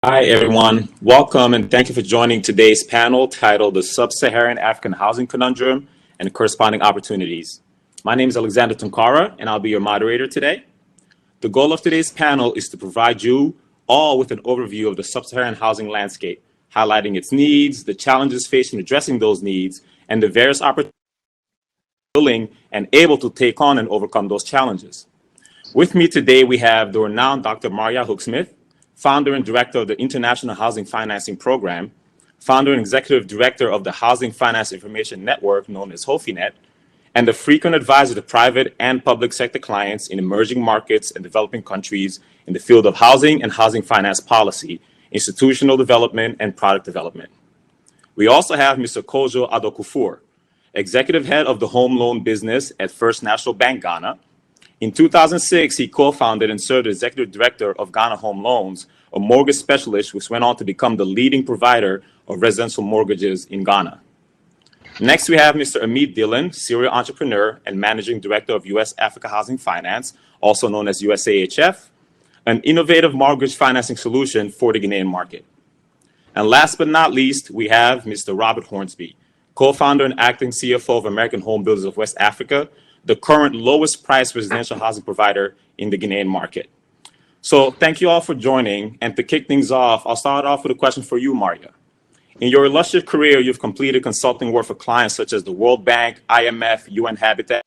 Hi, everyone. Welcome and thank you for joining today's panel titled The Sub-Saharan African Housing Conundrum and Corresponding Opportunities. My name is Alexander Tounkara, and I'll be your moderator today. The goal of today's panel is to provide you all with an overview of the Sub-Saharan housing landscape, highlighting its needs, the challenges faced in addressing those needs, and the various opportunities willing and able to take on and overcome those challenges. With me today, we have the renowned Dr. Marja Hoek-Smit, founder and director of the International Housing Financing Program, founder and executive director of the Housing Finance Information Network, known as HOFINET, and a frequent advisor to private and public sector clients in emerging markets and developing countries in the field of housing and housing finance policy, institutional development, and product development. We also have Mr. Kojo Adokufur, executive head of the home loan business at First National Bank Ghana. In 2006, he co-founded and served as executive director of Ghana Home Loans, a mortgage specialist which went on to become the leading provider of residential mortgages in Ghana. Next, we have Mr. Ameet Dhillon, serial entrepreneur and managing director of US Africa Housing Finance, also known as USAHF, an innovative mortgage financing solution for the Ghanaian market. And last but not least, we have Mr. Robert Hornsby, co-founder and acting CFO of American Homebuilders of West Africa, the current lowest priced residential housing provider in the Ghanaian market. So thank you all for joining. And to kick things off, I'll start off with a question for you, Marja. In your illustrious career, you've completed consulting work for clients such as the World Bank, IMF, UN Habitat.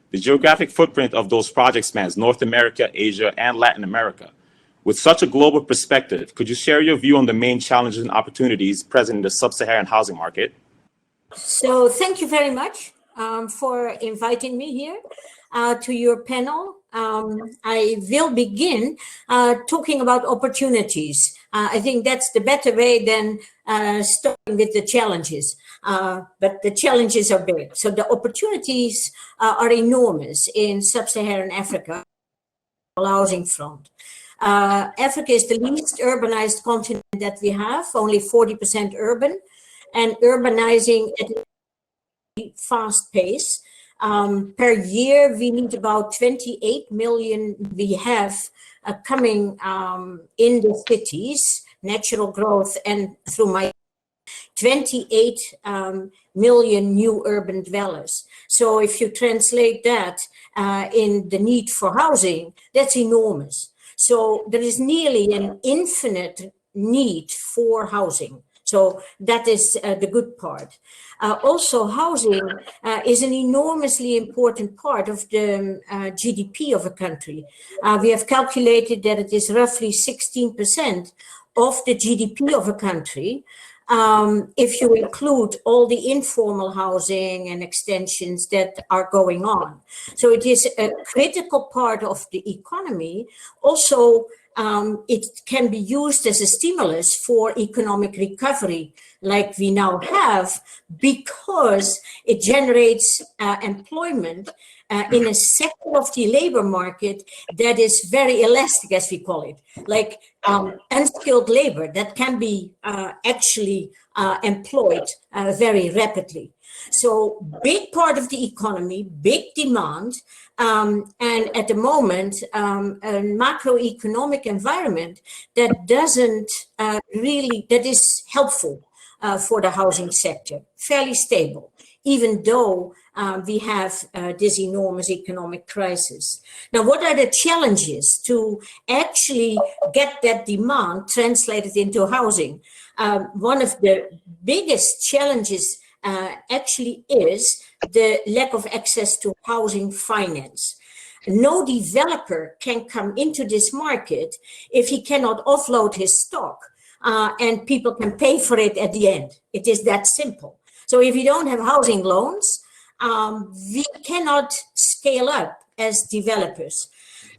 The geographic footprint of those projects spans North America, Asia, and Latin America. With such a global perspective, could you share your view on the main challenges and opportunities present in the sub-Saharan housing market? So thank you very much for inviting me here to your panel. I will begin talking about opportunities. I think that's the better way than starting with the challenges. But the challenges are big. So the opportunities are enormous in sub-Saharan Africa housing front. Africa is the least urbanized continent that we have, only 40% urban, and urbanizing at a fast pace. Per year, we need about 28 million we have coming in the cities, natural growth, and through my 28 million new urban dwellers. So if you translate that in the need for housing, that's enormous. So there is nearly an infinite need for housing. So that is the good part. Also, housing is an enormously important part of the GDP of a country. We have calculated that it is roughly 16% of the GDP of a country. If you include all the informal housing and extensions that are going on. So it is a critical part of the economy. Also, it can be used as a stimulus for economic recovery like we now have, because it generates employment in a sector of the labor market that is very elastic, as we call it, like unskilled labor that can be actually employed very rapidly. So big part of the economy, big demand, and at the moment, a macroeconomic environment that doesn't that is helpful for the housing sector, fairly stable, even though we have this enormous economic crisis. Now, what are the challenges to actually get that demand translated into housing? One of the biggest challenges actually is the lack of access to housing finance. No developer can come into this market if he cannot offload his stock and people can pay for it at the end. It is that simple. So if you don't have housing loans, we cannot scale up as developers.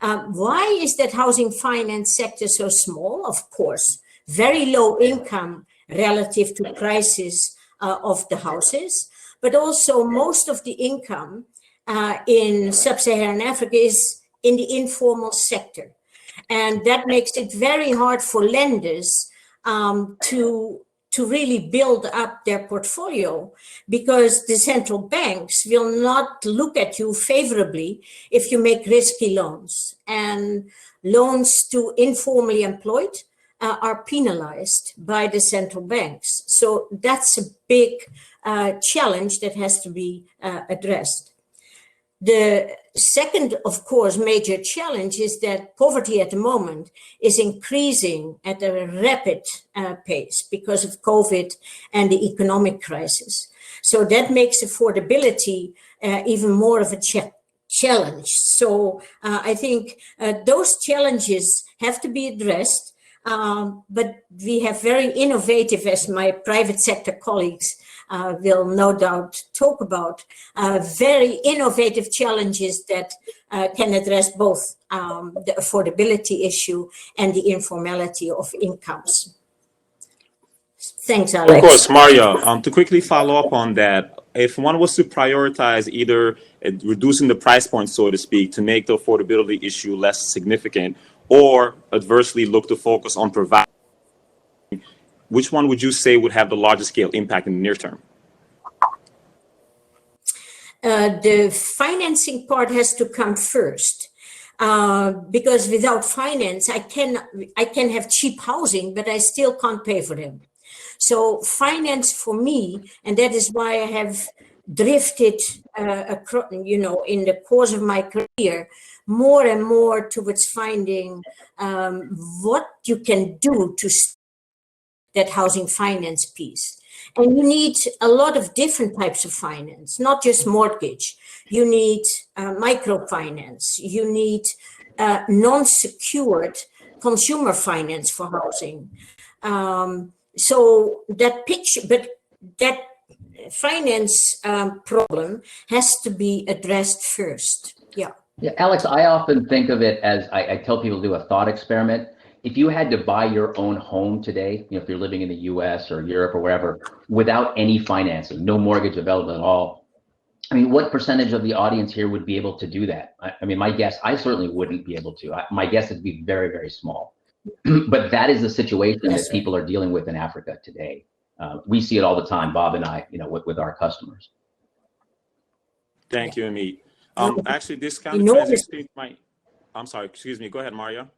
Why is that housing finance sector so small? Of course, very low income relative to prices of the houses, but also most of the income in sub-Saharan Africa is in the informal sector. And that makes it very hard for lenders to really build up their portfolio, because the central banks will not look at you favorably if you make risky loans. And loans to informally employed are penalized by the central banks. So that's a big challenge that has to be addressed. The second, of course, major challenge is that poverty at the moment is increasing at a rapid pace because of COVID and the economic crisis. So that makes affordability even more of a challenge. So I think those challenges have to be addressed, but we have very innovative, as my private sector colleagues will no doubt talk about, very innovative challenges that can address both the affordability issue and the informality of incomes. Thanks, Alex. Of course, Marja, to quickly follow up on that, if one was to prioritize either reducing the price point, so to speak, to make the affordability issue less significant, or adversely look to focus on providing, which one would you say would have the largest scale impact in the near term? The financing part has to come first. Because without finance, I can have cheap housing, but I still can't pay for them. So finance for me, and that is why I have drifted, in the course of my career, more and more towards finding what you can do to that housing finance piece. And you need a lot of different types of finance, not just mortgage. You need microfinance. You need non-secured consumer finance for housing. So that picture, but that finance problem has to be addressed first. Yeah. Yeah, Alex, I often think of it as I tell people to do a thought experiment. If you had to buy your own home today, if you're living in the US or Europe or wherever, without any financing, no mortgage available at all, I mean, what percentage of the audience here would be able to do that? I mean, my guess, I certainly wouldn't be able to. My guess would be very, very small. But that is the situation that people are dealing with in Africa today. We see it all the time, Bob and I, with our customers. Thank you, Ameet. Actually, this kind of transition I'm sorry, excuse me. Go ahead, Marja.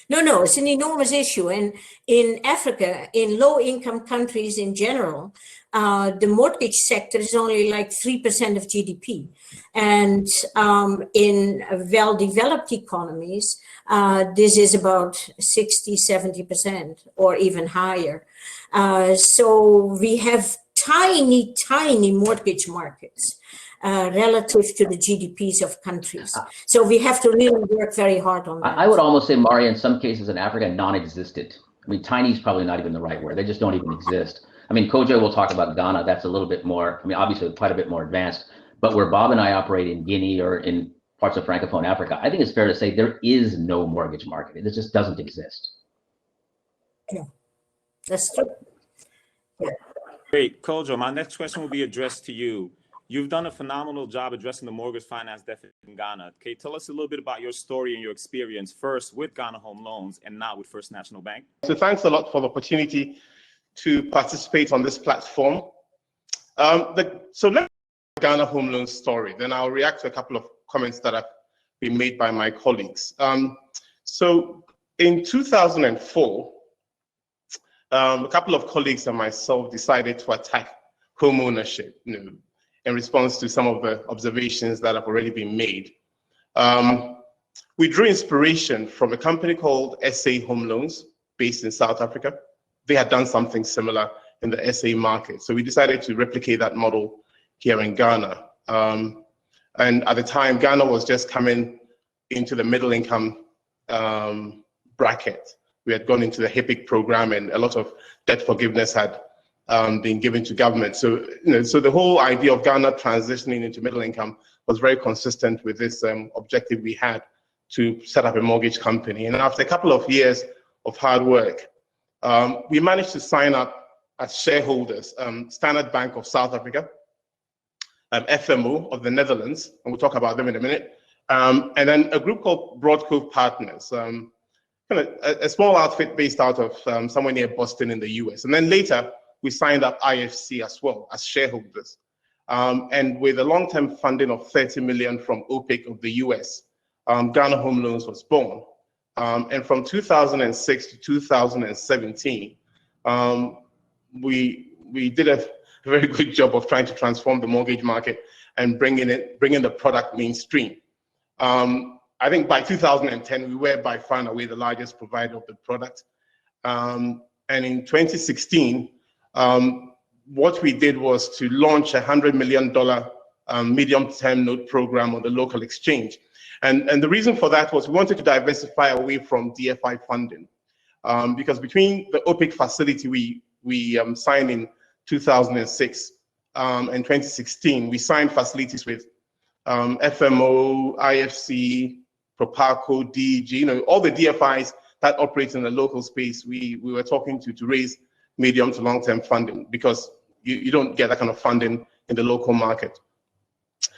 No, it's an enormous issue. And in Africa, in low-income countries in general, the mortgage sector is only like 3% of GDP. And in well-developed economies, this is about 60, 70% or even higher. So we have tiny, tiny mortgage markets. Relative to the GDPs of countries. So we have to really work very hard on that. I would almost say, Marja, in some cases in Africa, non-existent. I mean, tiny is probably not even the right word. They just don't even exist. I mean, Kojo will talk about Ghana. That's a little bit more, I mean, obviously quite a bit more advanced. But where Bob and I operate in Guinea or in parts of Francophone Africa, I think it's fair to say there is no mortgage market. It just doesn't exist. Yeah, that's true. Yeah. Great. Kojo, my next question will be addressed to you. You've done a phenomenal job addressing the mortgage finance deficit in Ghana. Can you tell us a little bit about your story and your experience first with Ghana Home Loans and now with First National Bank? So thanks a lot for the opportunity to participate on this platform. So let's Ghana Home Loans story. Then I'll react to a couple of comments that have been made by my colleagues. So in 2004, a couple of colleagues and myself decided to attack home ownership, in response to some of the observations that have already been made. We drew inspiration from a company called SA Home Loans based in South Africa. They had done something similar in the SA market. So we decided to replicate that model here in Ghana. And at the time, Ghana was just coming into the middle income bracket. We had gone into the HIPIC program and a lot of debt forgiveness had being given to government. So, so the whole idea of Ghana transitioning into middle income was very consistent with this objective we had to set up a mortgage company. And after a couple of years of hard work, we managed to sign up as shareholders, Standard Bank of South Africa, FMO of the Netherlands, and we'll talk about them in a minute, and then a group called Broadcove Partners, kind of a small outfit based out of somewhere near Boston in the US. And then later, we signed up IFC as well as shareholders. And with a long-term funding of 30 million from OPIC of the US, Ghana Home Loans was born. And from 2006 to 2017, we did a very good job of trying to transform the mortgage market and bringing the product mainstream. I think by 2010, we were by far and away the largest provider of the product. And in 2016, what we did was to launch a $100 million medium-term note program on the local exchange. And the reason for that was we wanted to diversify away from DFI funding. Because between the OPIC facility we signed in 2006 and 2016, we signed facilities with FMO, IFC, Proparco, DEG, all the DFIs that operate in the local space. We were talking to raise medium to long-term funding because you don't get that kind of funding in the local market.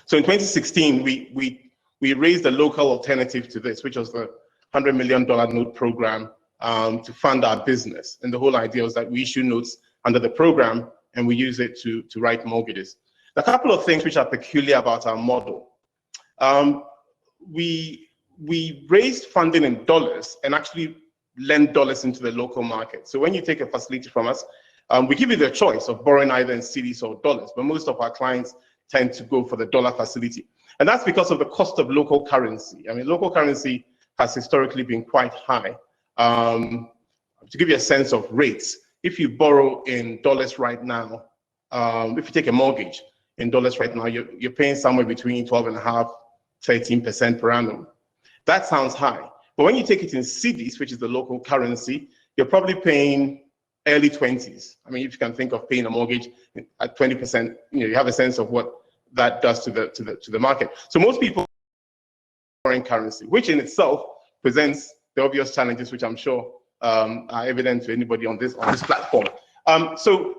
So in 2016, we raised a local alternative to this, which was the $100 million note program to fund our business. And the whole idea was that we issue notes under the program and we use it to write mortgages. A couple of things which are peculiar about our model. We raised funding in dollars and actually lend dollars into the local market. So when you take a facility from us, we give you the choice of borrowing either in cedis or dollars, but most of our clients tend to go for the dollar facility. And that's because of the cost of local currency. I mean, local currency has historically been quite high. To give you a sense of rates, if you borrow in dollars right now, if you take a mortgage in dollars right now, you're paying somewhere between 12.5%, 13% per annum. That sounds high. But when you take it in cedis, which is the local currency, you're probably paying early 20s. I mean, if you can think of paying a mortgage at 20%, you have a sense of what that does to the market. So most people foreign currency, which in itself presents the obvious challenges, which I'm sure are evident to anybody on this platform. So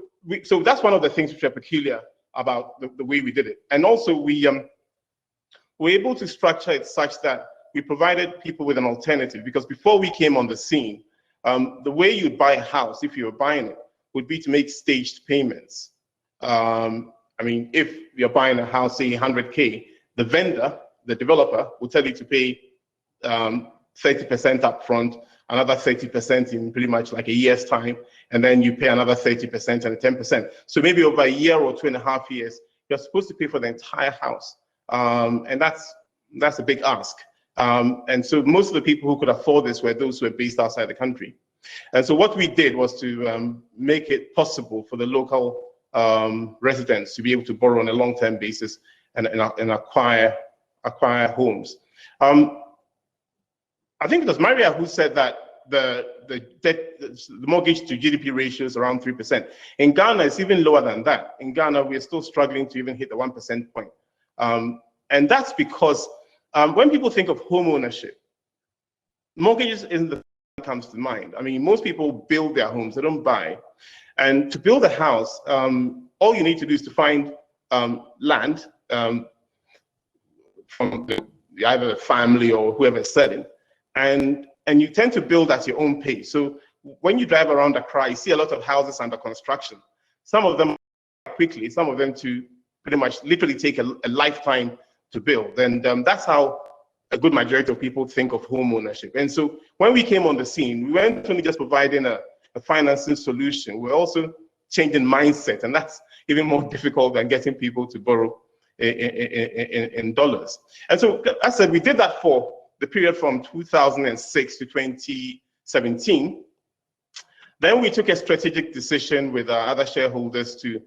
that's one of the things which are peculiar about the way we did it. And also we were able to structure it such that we provided people with an alternative, because before we came on the scene, the way you'd buy a house, if you were buying it, would be to make staged payments. I mean, if you're buying a house, say 100K, the vendor, the developer, will tell you to pay 30% upfront, another 30% in pretty much like a year's time, and then you pay another 30% and 10%. So maybe over a year or 2.5 years, you're supposed to pay for the entire house. And that's a big ask. And so most of the people who could afford this were those who were based outside the country. And so what we did was to make it possible for the local residents to be able to borrow on a long-term basis and acquire homes. I think it was Marja who said that the mortgage to GDP ratio is around 3%. In Ghana, it's even lower than that. In Ghana, we're still struggling to even hit the 1% point. And that's because when people think of home ownership, mortgages isn't the thing that comes to mind. I mean, most people build their homes, they don't buy. And to build a house, all you need to do is to find land from either the family or whoever is selling, and you tend to build at your own pace. So when you drive around Accra, you see a lot of houses under construction. Some of them quickly, some of them to pretty much literally take a lifetime to build. And that's how a good majority of people think of home ownership. And so when we came on the scene, we weren't only just providing a financing solution, we're also changing mindset, and that's even more difficult than getting people to borrow in dollars. And so as I said, we did that for the period from 2006 to 2017. Then we took a strategic decision with our other shareholders to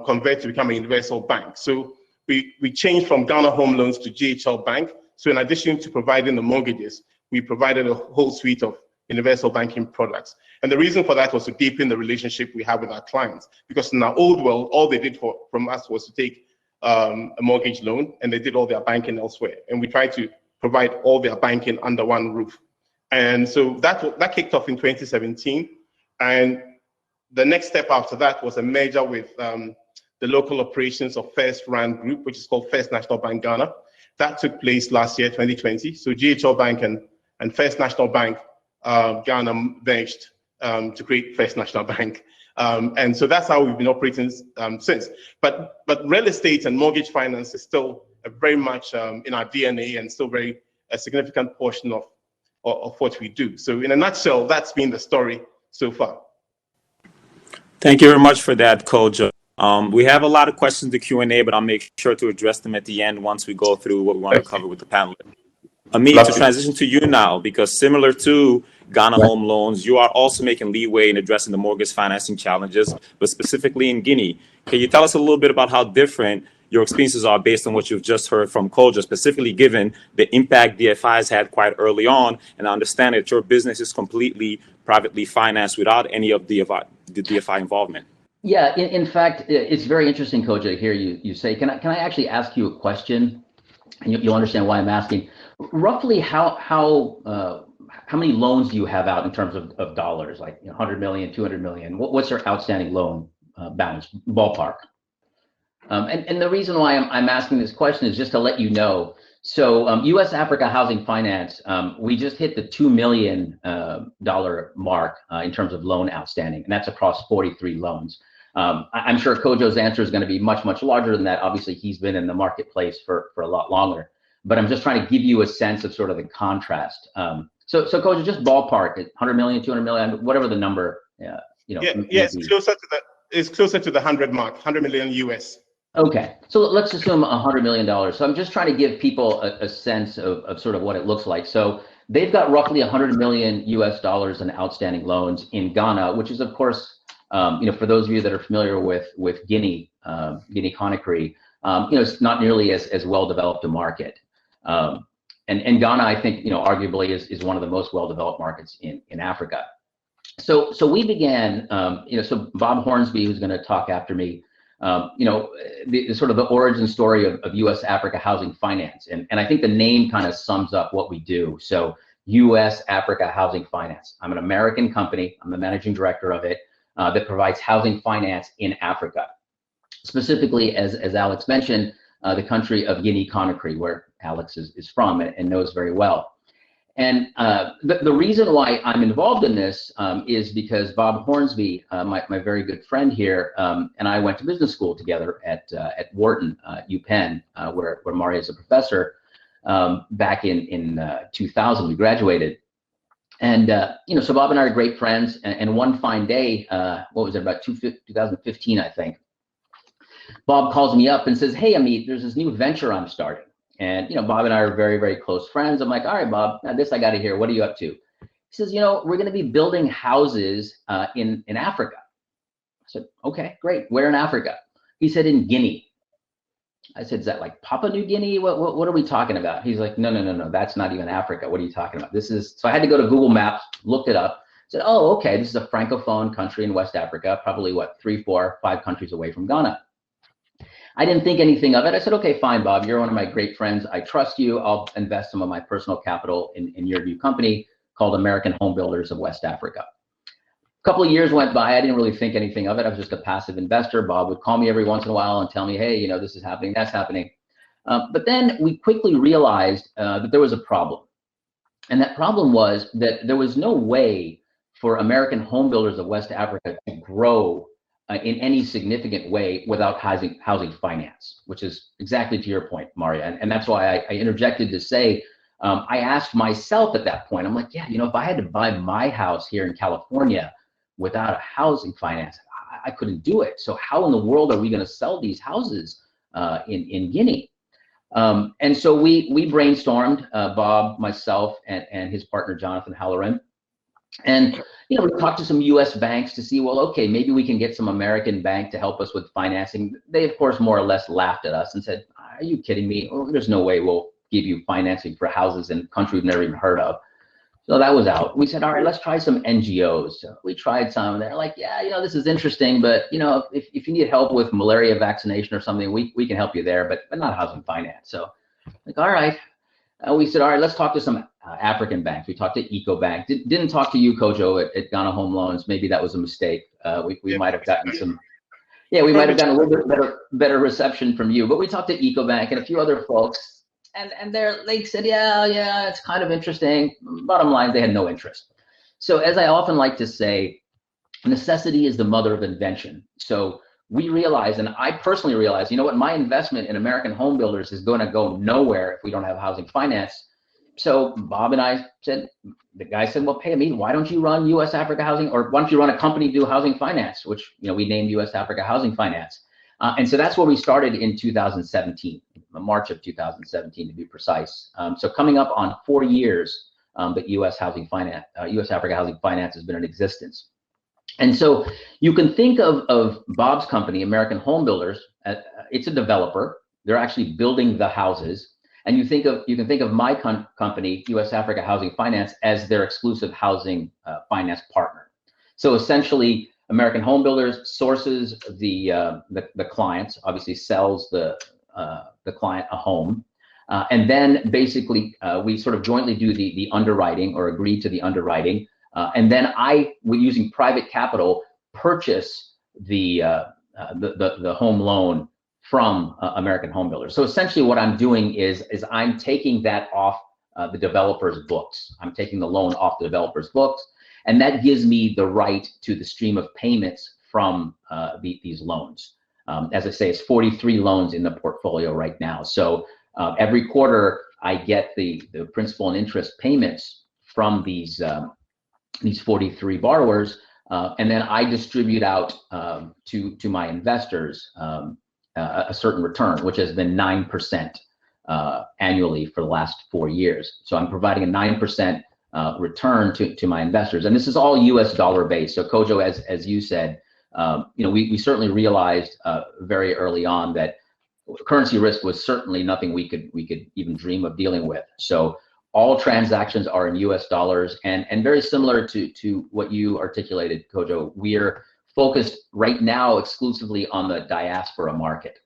convert to become a universal bank. So we changed from Ghana Home Loans to GHL Bank. So in addition to providing the mortgages, we provided a whole suite of universal banking products. And the reason for that was to deepen the relationship we have with our clients. Because in our old world, all they did from us was to take a mortgage loan, and they did all their banking elsewhere. And we tried to provide all their banking under one roof. And so that kicked off in 2017. And the next step after that was a merger with the local operations of First Rand Group, which is called First National Bank Ghana. That took place last year, 2020. So GHL Bank and First National Bank Ghana merged to create First National Bank. And so that's how we've been operating since. But real estate and mortgage finance is still very much in our DNA and still a significant portion of of what we do. So in a nutshell, that's been the story so far. Thank you very much for that, Kojo. We have a lot of questions in the Q&A, but I'll make sure to address them at the end once we go through what we want to cover with the panelists. Ameet, to transition to you now, because similar to Ghana Home Loans, you are also making leeway in addressing the mortgage financing challenges, but specifically in Guinea. Can you tell us a little bit about how different your experiences are based on what you've just heard from Kojo, specifically given the impact DFI has had quite early on, and I understand that your business is completely privately financed without any of the DFI involvement? Yeah, in fact, it's very interesting, Kojo, to hear you say. Can I actually ask you a question? And you'll understand why I'm asking. Roughly, how many loans do you have out in terms of dollars, like 100 million, 200 million? What's your outstanding loan balance, ballpark? And the reason why I'm asking this question is just to let you know. So US Africa Housing Finance, we just hit the $2 million mark in terms of loan outstanding, and that's across 43 loans. I'm sure Kojo's answer is going to be much, much larger than that. Obviously, he's been in the marketplace for a lot longer, but I'm just trying to give you a sense of sort of the contrast. So Kojo, just ballpark, 100 million, 200 million, whatever the number, Yeah, it's closer to the 100 mark, 100 million US. Okay, so let's assume $100 million. So I'm just trying to give people a sense of sort of what it looks like. So they've got roughly 100 million US dollars in outstanding loans in Ghana, which is, of course, for those of you that are familiar with Guinea, Conakry, it's not nearly as well developed a market. And Ghana, I think, arguably is one of the most well developed markets in Africa. So we began, so Bob Hornsby, who's going to talk after me, the sort of the origin story of US Africa Housing Finance. And I think the name kind of sums up what we do. So US Africa Housing Finance. I'm an American company. I'm the managing director of it that provides housing finance in Africa. Specifically, as Alex mentioned, the country of Guinea Conakry, where Alex is from and knows very well. And the reason why I'm involved in this is because Bob Hornsby, my very good friend here, and I went to business school together at Wharton, UPenn, where Marja is a professor. Back in 2000, we graduated. And, so Bob and I are great friends. And one fine day, what was it, about 2015, I think, Bob calls me up and says, "Hey, Ameet, there's this new venture I'm starting." And, Bob and I are very, very close friends. I'm like, "All right, Bob, now this I got to hear. What are you up to?" He says, "We're going to be building houses in Africa." I said, "Okay, great. Where in Africa?" He said, "In Guinea." I said, "Is that like Papua New Guinea? What are we talking about?" He's like, No, that's not even Africa. What are you talking about? So I had to go to Google Maps, looked it up, said, "Oh, okay, this is a Francophone country in West Africa, probably 3, 4, 5 countries away from Ghana." I didn't think anything of it. I said, "Okay, fine, Bob, you're one of my great friends. I trust you. I'll invest some of my personal capital in your new company called American Homebuilders of West Africa." A couple of years went by. I didn't really think anything of it. I was just a passive investor. Bob would call me every once in a while and tell me, "Hey, this is happening, that's happening." But then we quickly realized that there was a problem. And that problem was that there was no way for American Homebuilders of West Africa to grow in any significant way without housing finance, which is exactly to your point, Marja. And that's why I interjected to say, I asked myself at that point, I'm like, yeah, if I had to buy my house here in California without a housing finance, I couldn't do it. So how in the world are we going to sell these houses in Guinea? And so we brainstormed, Bob, myself, and his partner, Jonathan Halloran. And, we talked to some US banks to see, well, okay, maybe we can get some American bank to help us with financing. They, of course, more or less laughed at us and said, "Are you kidding me? Oh, there's no way we'll give you financing for houses in a country we've never even heard of." So that was out. We said, "All right, let's try some NGOs." So we tried some. They're like, "Yeah, this is interesting, but, if you need help with malaria vaccination or something, we can help you there, but not housing finance." So like, all right. We said, "All right, let's talk to some African banks." We talked to EcoBank. Didn't talk to you, Kojo, at Ghana Home Loans. Maybe that was a mistake. We might have gotten some, we might have gotten a little bit better reception from you. But we talked to EcoBank and a few other folks, and they said, yeah, it's kind of interesting. Bottom line, they had no interest. So as I often like to say, necessity is the mother of invention. So we realized, and I personally realized, my investment in American Homebuilders is going to go nowhere if we don't have housing finance. so Bob and I said, the guy said, well, hey, Ameet, why don't you run US Africa Housing, or why don't you run a company to do housing finance, which, we named US Africa Housing Finance. And so that's where we started in 2017, March of 2017 to be precise. So coming up on 4 years that US Africa Housing Finance has been in existence. And so you can think of Bob's company, American Homebuilders, it's a developer. They're actually building the houses. And you can think of my company, US Africa Housing Finance, as their exclusive housing finance partner. So essentially, American Homebuilders sources the clients, obviously sells the client a home, and then basically we sort of jointly do the underwriting, or agree to the underwriting, and then using private capital, purchase the home loan from American Homebuilders. So essentially what I'm doing is I'm taking that off the developer's books. I'm taking the loan off the developer's books, and that gives me the right to the stream of payments from these loans. As I say, it's 43 loans in the portfolio right now. So every quarter I get the principal and interest payments from these 43 borrowers, and then I distribute out to my investors a certain return, which has been 9% annually for the last 4 years. So I'm providing a 9% return to my investors, and this is all U.S. dollar based. So Kojo, as you said, we certainly realized very early on that currency risk was certainly nothing we could even dream of dealing with. So all transactions are in U.S. dollars, and very similar to what you articulated, Kojo, we're focused right now exclusively on the diaspora market.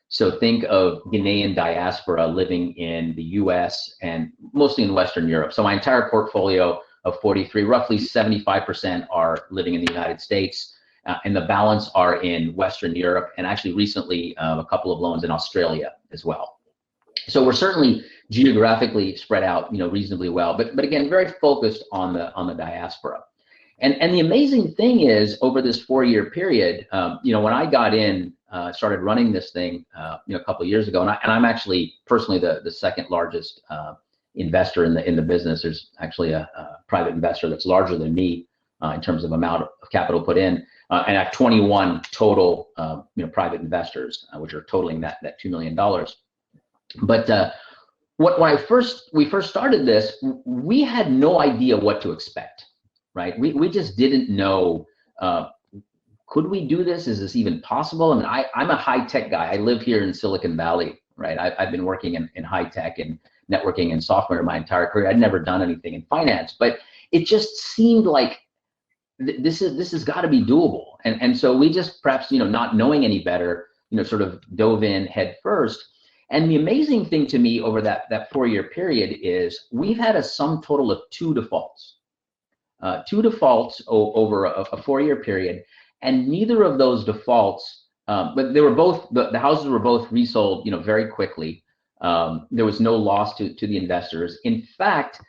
So think of Ghanaian diaspora living in the US and mostly in Western Europe. So my entire portfolio of 43, roughly 75% are living in the United States, and the balance are in Western Europe, and actually recently a couple of loans in Australia as well. So we're certainly geographically spread out, reasonably well, but again, very focused on the diaspora. And the amazing thing is, over this 4-year period, when I got in, started running this thing, a couple of years ago, and I'm actually personally the second largest investor in the business. There's actually a private investor that's larger than me in terms of amount of capital put in, and I have 21 total, private investors, which are totaling that $2 million. But when we first started this, we had no idea what to expect. Right, we just didn't know. Could we do this? Is this even possible? I mean, I'm a high tech guy. I live here in Silicon Valley, right? I've been working in high tech and networking and software my entire career. I'd never done anything in finance, but it just seemed like this has got to be doable. And so we just, perhaps not knowing any better, sort of dove in head first. And the amazing thing to me over that 4-year period is we've had a sum total of 2 defaults. 2 defaults over a 4-year period, and neither of those defaults, but they were both, the houses were both resold, very quickly. There was no loss to the investors. In fact,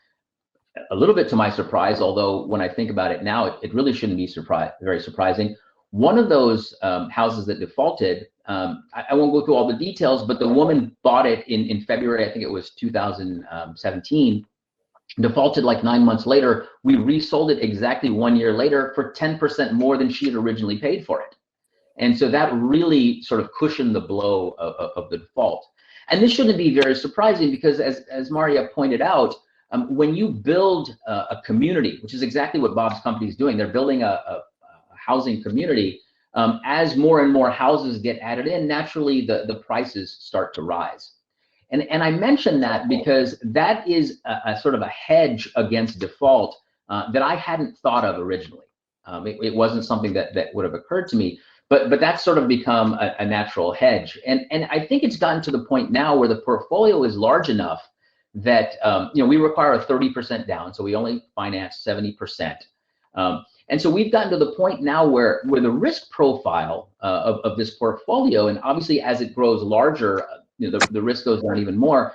a little bit to my surprise, although when I think about it now, it really shouldn't be very surprising. One of those houses that defaulted, I won't go through all the details, but the woman bought it in February, I think it was 2017. Defaulted like 9 months later. We resold it exactly 1 year later for 10% more than she had originally paid for it. And so that really sort of cushioned the blow of the default. And this shouldn't be very surprising, because as Marja pointed out, when you build a community, which is exactly what Bob's company is doing, they're building a housing community. As more and more houses get added in, naturally the prices start to rise. And I mention that because that is a sort of a hedge against default that I hadn't thought of originally. It wasn't something that would have occurred to me, but that's sort of become a natural hedge. And I think it's gotten to the point now where the portfolio is large enough that we require a 30% down, so we only finance 70%. And so we've gotten to the point now where the risk profile of this portfolio, and obviously as it grows larger, the risk goes down even more,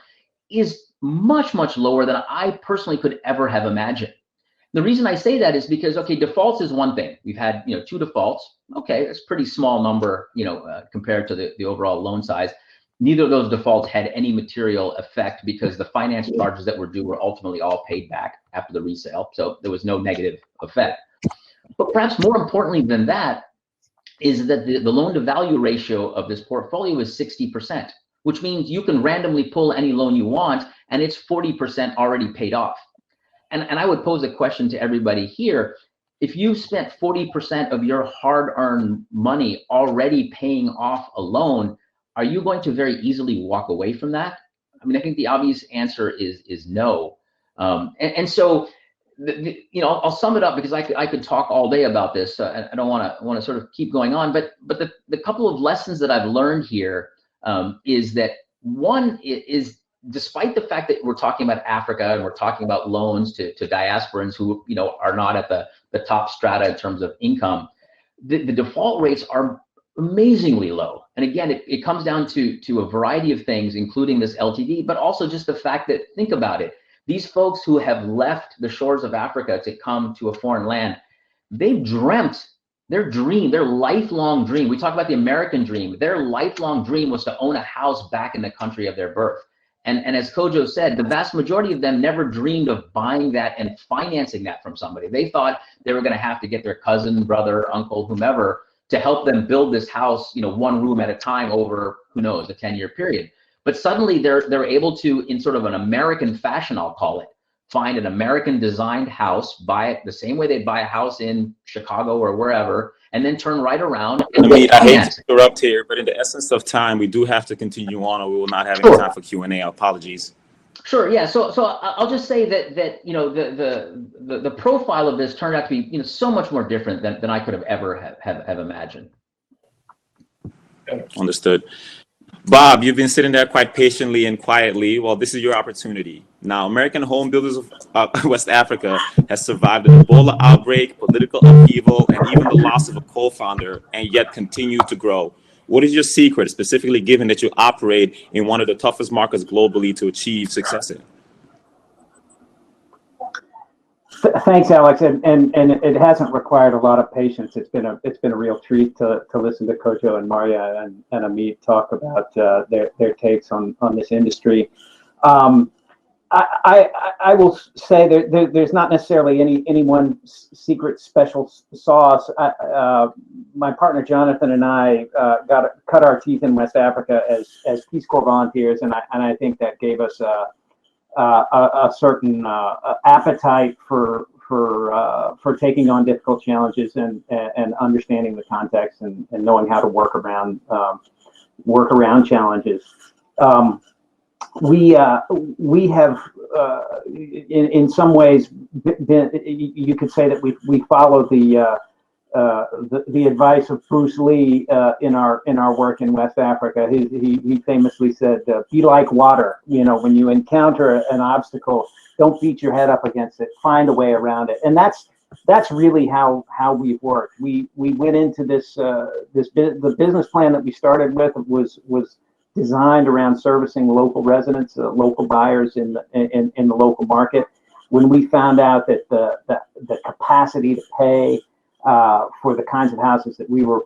is much, much lower than I personally could ever have imagined. The reason I say that is because, okay, defaults is one thing. We've had 2 defaults. Okay, that's a pretty small number, compared to the overall loan size. Neither of those defaults had any material effect because the finance charges that were due were ultimately all paid back after the resale. So there was no negative effect. But perhaps more importantly than that is that the loan to value ratio of this portfolio is 60%, which means you can randomly pull any loan you want and it's 40% already paid off. And I would pose a question to everybody here. If you've spent 40% of your hard-earned money already paying off a loan, are you going to very easily walk away from that? I mean, I think the obvious answer is no. So, I'll sum it up because I could talk all day about this. I don't want to sort of keep going on, but the couple of lessons that I've learned here is that one is, despite the fact that we're talking about Africa and we're talking about loans to diasporans who are not at the top strata in terms of income, the default rates are amazingly low. And again, it comes down to a variety of things, including this LTV, but also just the fact that, think about it, these folks who have left the shores of Africa to come to a foreign land, they've dreamt their dream, their lifelong dream. We talk about the American dream. Their lifelong dream was to own a house back in the country of their birth. And as Kojo said, the vast majority of them never dreamed of buying that and financing that from somebody. They thought they were going to have to get their cousin, brother, uncle, whomever to help them build this house, one room at a time over, who knows, a 10-year period. But suddenly they're able to, in sort of an American fashion, I'll call it, find an American designed house, buy it the same way they buy a house in Chicago or wherever, and then turn right around. Ameet, I hate to interrupt here, but in the essence of time, we do have to continue on, or we will not have any time for Q&A. Apologies. Sure. Yeah. So I'll just say that the profile of this turned out to be so much more different than I could have ever have imagined. Understood. Bob, you've been sitting there quite patiently and quietly. Well, this is your opportunity. Now, American Homebuilders of West Africa has survived an Ebola outbreak, political upheaval, and even the loss of a co-founder, and yet continue to grow. What is your secret, specifically given that you operate in one of the toughest markets globally to achieve success in? Thanks, Alex, and it hasn't required a lot of patience. It's been a real treat to listen to Kojo and Marja and Ameet talk about their takes on this industry. I will say there's not necessarily any one secret special sauce. My partner Jonathan and I cut our teeth in West Africa as Peace Corps volunteers, and I think that gave us a certain appetite for taking on difficult challenges and understanding the context and knowing how to work around challenges. We have in some ways been, you could say that we follow the advice of Bruce Lee in our work in West Africa. He famously said, "Be like water. When you encounter an obstacle, don't beat your head up against it. Find a way around it." And that's really how we've worked. We went into the business plan that we started with was designed around servicing local residents, local buyers in the local market. When we found out that the capacity to pay for the kinds of houses that we were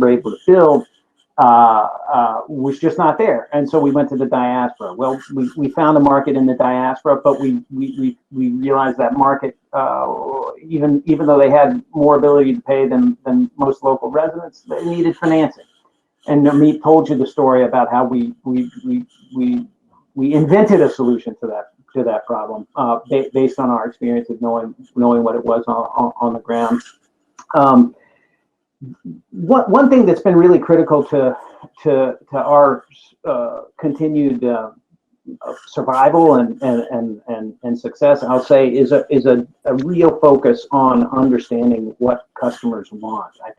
able to build was just not there, and so we went to the diaspora. Well, we found a market in the diaspora, but we realized that market, even though they had more ability to pay than most local residents, they needed financing. And Ameet told you the story about how we invented a solution to that problem based on our experience of knowing what it was on the ground. One thing that's been really critical to our continued survival and success, I'll say, is a real focus on understanding what customers want. I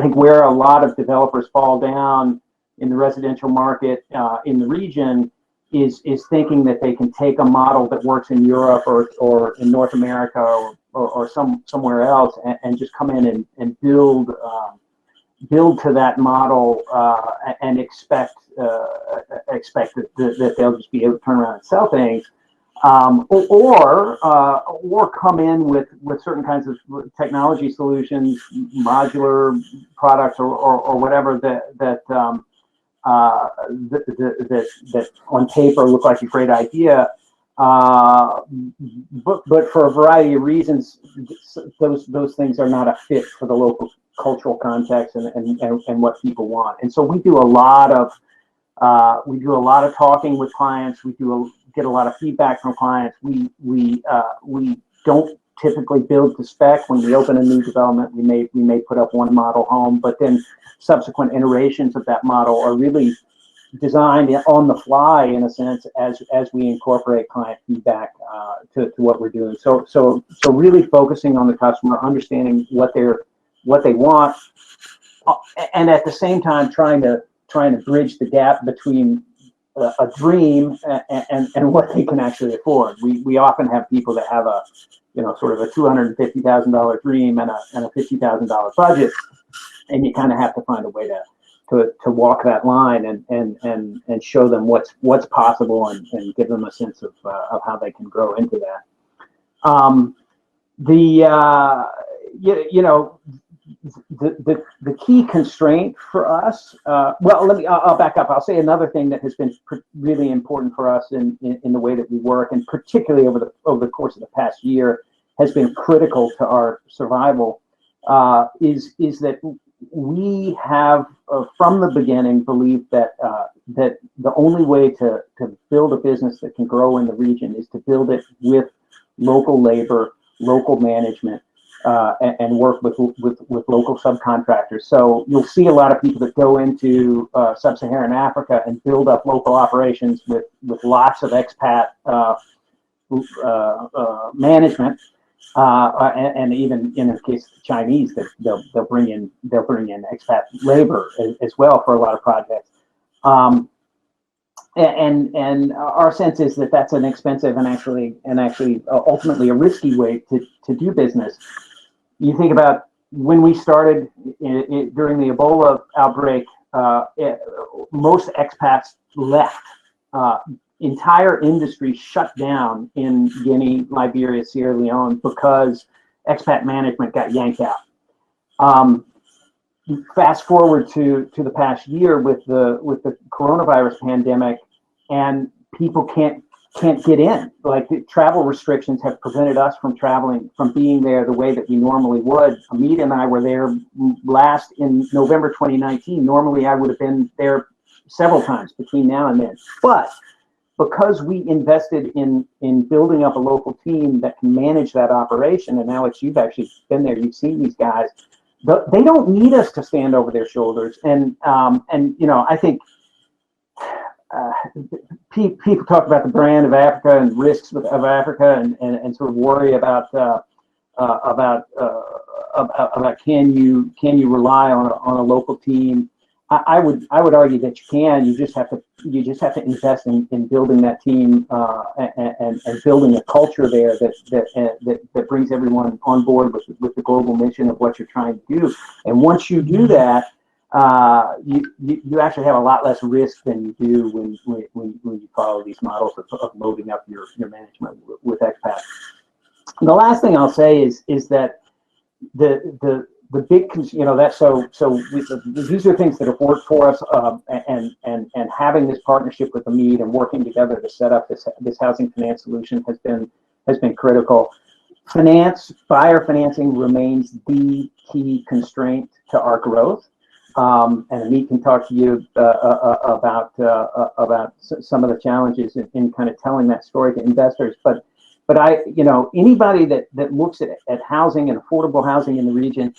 think where a lot of developers fall down in the residential market in the region is thinking that they can take a model that works in Europe or in North America or somewhere else and just come in and build to that model and expect that they'll just be able to turn around and sell things, or come in with certain kinds of technology solutions, modular products or whatever that that on paper look like a great idea, but for a variety of reasons, those things are not a fit for the local cultural context and what people want. And so we do a lot of talking with clients. We get a lot of feedback from clients. We don't typically build to spec. When we open a new development, we may put up one model home, but then subsequent iterations of that model are really designed on the fly, in a sense, as we incorporate client feedback to what we're doing. So really focusing on the customer, understanding what they want, and at the same time trying to bridge the gap between a dream and what they can actually afford. We often have people that have a sort of a $250,000 dream and a $50,000 budget, and you kind of have to find a way to walk that line and show them what's possible and give them a sense of how they can grow into that. The key constraint for us, I'll back up. I'll say another thing that has been really important for us in the way that we work, and particularly over the course of the past year, has been critical to our survival, is that we have from the beginning believed that the only way to build a business that can grow in the region is to build it with local labor, local management, and work with local subcontractors. So you'll see a lot of people that go into Sub-Saharan Africa and build up local operations with lots of expat management. And even in the case of the Chinese, that they'll bring in expat labor as well for a lot of projects. And our sense is that that's an expensive and actually ultimately a risky way to do business. You think about when we started during the Ebola outbreak, most expats left. Entire industry shut down in Guinea, Liberia, Sierra Leone because expat management got yanked out. Fast forward to the past year with the coronavirus pandemic, and people can't get in. Like, the travel restrictions have prevented us from being there the way that we normally would. Ameet and I were there last in November 2019. Normally I would have been there several times between now and then, but because we invested in building up a local team that can manage that operation, and Alex, you've actually been there, you've seen these guys, they don't need us to stand over their shoulders. And I think people talk about the brand of Africa and risks of Africa, and sort of worry about can you rely on a local team. I would argue that you can. You just have to invest in building that team and building a culture there that brings everyone on board with the global mission of what you're trying to do. And once you do that, you actually have a lot less risk than you do when you follow these models of loading up your management with expats. And the last thing I'll say is that the big, these are things that have worked for us, and having this partnership with Ameet and working together to set up this housing finance solution has been critical. Buyer financing remains the key constraint to our growth. And Ameet can talk to you about some of the challenges in kind of telling that story to investors. But anybody that looks at housing and affordable housing in the region,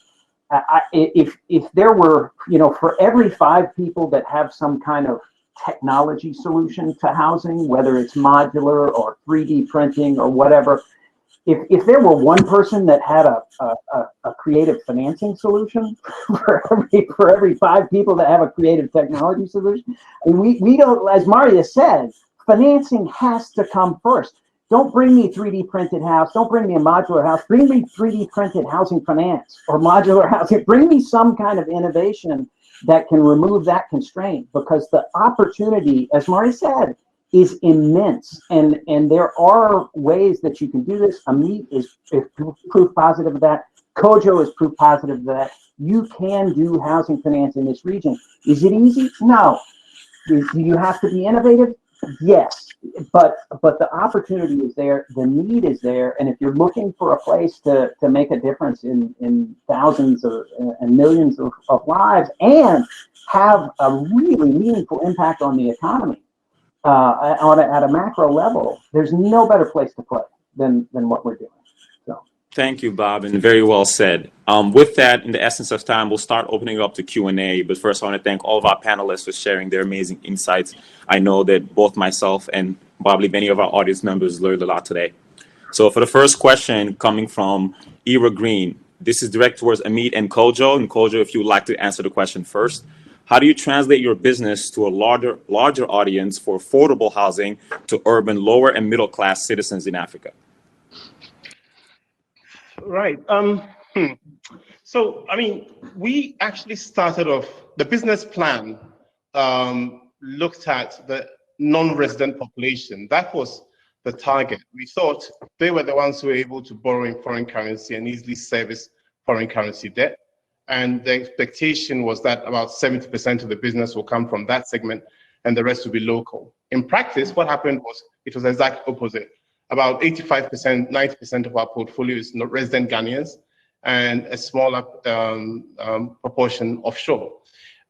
if there were, for every 5 people that have some kind of technology solution to housing, whether it's modular or 3D printing or whatever, if there were one person that had a creative financing solution for every 5 people that have a creative technology solution, we don't, as Marja said, financing has to come first. Don't bring me 3D printed house. Don't bring me a modular house. Bring me 3D printed housing finance or modular housing. Bring me some kind of innovation that can remove that constraint, because the opportunity, as Marja said, is immense. And there are ways that you can do this. Ameet is proof positive of that. Kojo is proof positive of that. You can do housing finance in this region. Is it easy? No. Do you have to be innovative? Yes, but the opportunity is there, the need is there, and if you're looking for a place to make a difference in thousands and millions of lives and have a really meaningful impact on the economy at a macro level, there's no better place to play than what we're doing. So. Thank you, Bob, and very well said. With that, in the essence of time, we'll start opening it up to Q&A. But first, I want to thank all of our panelists for sharing their amazing insights. I know that both myself and probably many of our audience members learned a lot today. So for the first question coming from Ira Green, this is direct towards Ameet and Kojo. And Kojo, if you would like to answer the question first. How do you translate your business to a larger audience for affordable housing to urban lower and middle class citizens in Africa? Right. So, I mean, we actually started off, the business plan looked at the non-resident population. That was the target. We thought they were the ones who were able to borrow in foreign currency and easily service foreign currency debt. And the expectation was that about 70% of the business will come from that segment and the rest will be local. In practice, what happened was it was the exact opposite. About 85%, 90% of our portfolio is resident Ghanaians and a smaller proportion offshore.